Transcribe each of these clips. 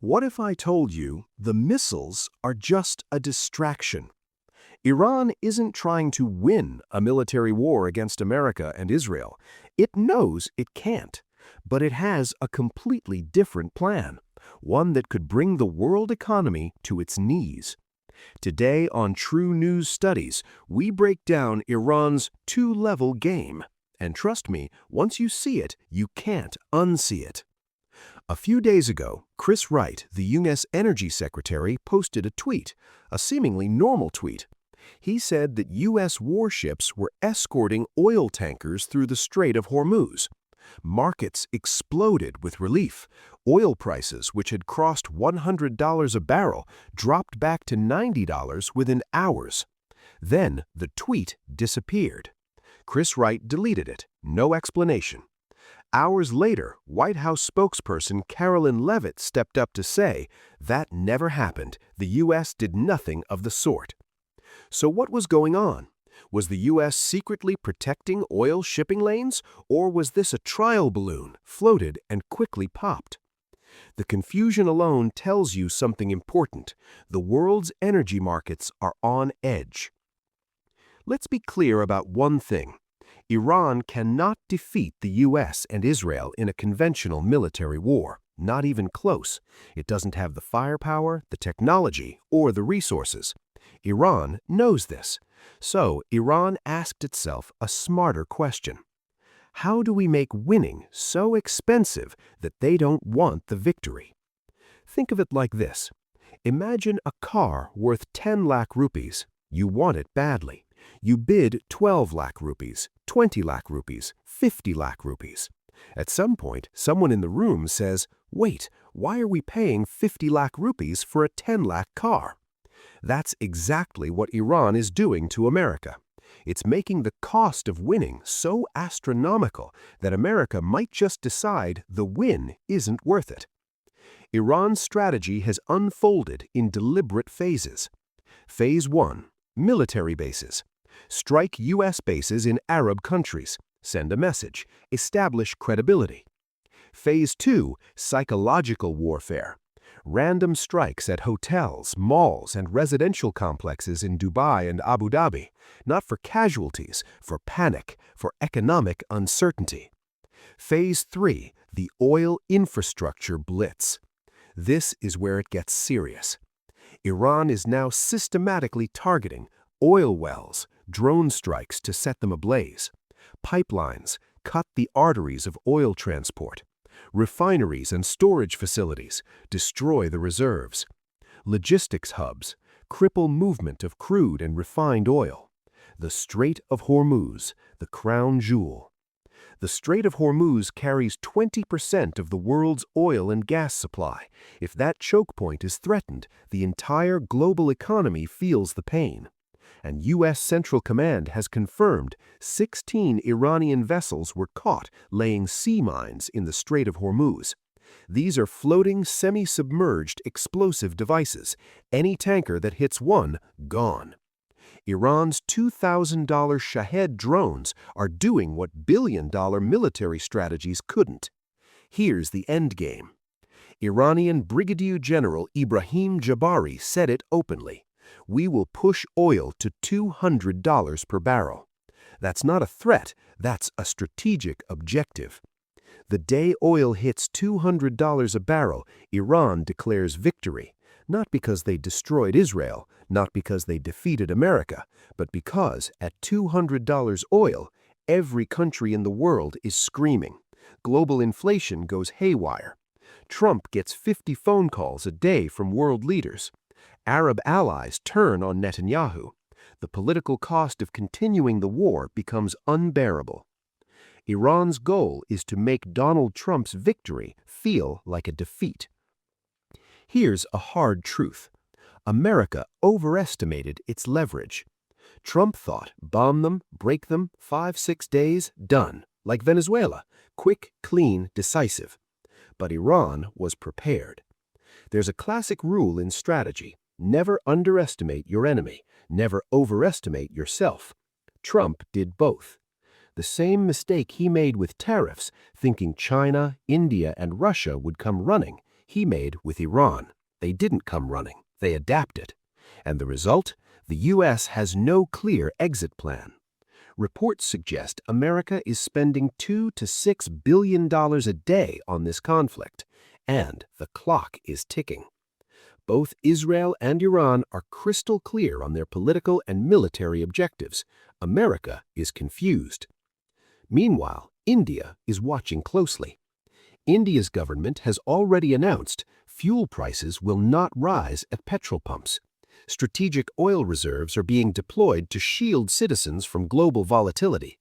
What if I told you the missiles are just a distraction? Iran isn't trying to win a military war against America and Israel. It knows it can't, but it has a completely different plan, one that could bring the world economy to its knees. Today on True News Studies, we break down Iran's two-level game. And trust me, once you see it, you can't unsee it. A few days ago, Chris Wright, the U.S. Energy Secretary, posted a tweet, a seemingly normal tweet. He said that U.S. warships were escorting oil tankers through the Strait of Hormuz. Markets exploded with relief. Oil prices, which had crossed $100 a barrel, dropped back to $90 within hours. Then the tweet disappeared. Chris Wright deleted it, no explanation. Hours later, White House spokesperson Carolyn Leavitt stepped up to say, that never happened. The U.S. did nothing of the sort. So what was going on? Was the U.S. secretly protecting oil shipping lanes, or was this a trial balloon, floated and quickly popped? The confusion alone tells you something important. The world's energy markets are on edge. Let's be clear about one thing. Iran cannot defeat the U.S. and Israel in a conventional military war, not even close. It doesn't have the firepower, the technology, or the resources. Iran knows this. So Iran asked itself a smarter question. How do we make winning so expensive that they don't want the victory? Think of it like this. Imagine a car worth 10 lakh rupees. You want it badly. You bid 12 lakh rupees, 20 lakh rupees, 50 lakh rupees. At some point, someone in the room says, wait, why are we paying 50 lakh rupees for a 10 lakh car? That's exactly what Iran is doing to America. It's making the cost of winning so astronomical that America might just decide the win isn't worth it. Iran's strategy has unfolded in deliberate phases. Phase 1. Military bases. Strike U.S. bases in Arab countries. Send a message. Establish credibility. Phase 2. Psychological warfare. Random strikes at hotels, malls, and residential complexes in Dubai and Abu Dhabi. Not for casualties, for panic, for economic uncertainty. Phase 3. The oil infrastructure blitz. This is where it gets serious. Iran is now systematically targeting oil wells, drone strikes to set them ablaze. Pipelines cut the arteries of oil transport. Refineries and storage facilities destroy the reserves. Logistics hubs cripple movement of crude and refined oil. The Strait of Hormuz, the crown jewel. The Strait of Hormuz carries 20% of the world's oil and gas supply. If that choke point is threatened, the entire global economy feels the pain. And U.S. Central Command has confirmed 16 Iranian vessels were caught laying sea mines in the Strait of Hormuz. These are floating, semi-submerged explosive devices. Any tanker that hits one, gone. Iran's $2,000 Shahed drones are doing what billion-dollar military strategies couldn't. Here's the endgame. Iranian Brigadier General Ibrahim Jabari said it openly. We will push oil to $200 per barrel. That's not a threat, that's a strategic objective. The day oil hits $200 a barrel, Iran declares victory, not because they destroyed Israel, not because they defeated America, but because at $200 oil, every country in the world is screaming. Global inflation goes haywire. Trump gets 50 phone calls a day from world leaders. Arab allies turn on Netanyahu. The political cost of continuing the war becomes unbearable. Iran's goal is to make Donald Trump's victory feel like a defeat. Here's a hard truth. America overestimated its leverage. Trump thought, bomb them, break them, 5-6 days, done. Like Venezuela, quick, clean, decisive. But Iran was prepared. There's a classic rule in strategy. Never underestimate your enemy. Never overestimate yourself. Trump did both. The same mistake he made with tariffs, thinking China, India, and Russia would come running, he made with Iran. They didn't come running, they adapted. And the result? The U.S. has no clear exit plan. Reports suggest America is spending $2 to $6 billion a day on this conflict, and the clock is ticking. Both Israel and Iran are crystal clear on their political and military objectives. America is confused. Meanwhile, India is watching closely. India's government has already announced fuel prices will not rise at petrol pumps. Strategic oil reserves are being deployed to shield citizens from global volatility.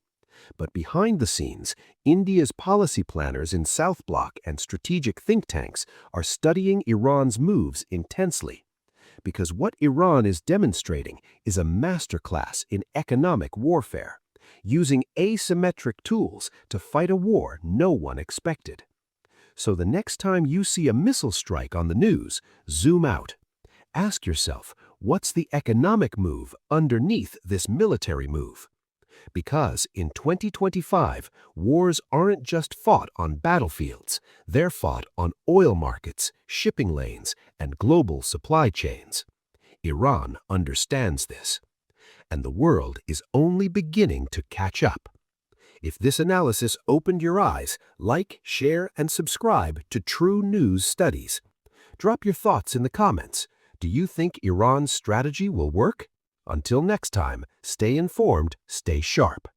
But behind the scenes, India's policy planners in South Bloc and strategic think tanks are studying Iran's moves intensely. Because what Iran is demonstrating is a masterclass in economic warfare, using asymmetric tools to fight a war no one expected. So the next time you see a missile strike on the news, zoom out. Ask yourself, what's the economic move underneath this military move? Because in 2025, wars aren't just fought on battlefields, they're fought on oil markets, shipping lanes, and global supply chains. Iran understands this, and the world is only beginning to catch up. If this analysis opened your eyes, like, share, and subscribe to True News Studies. Drop your thoughts in the comments. Do you think Iran's strategy will work? Until next time, stay informed, stay sharp.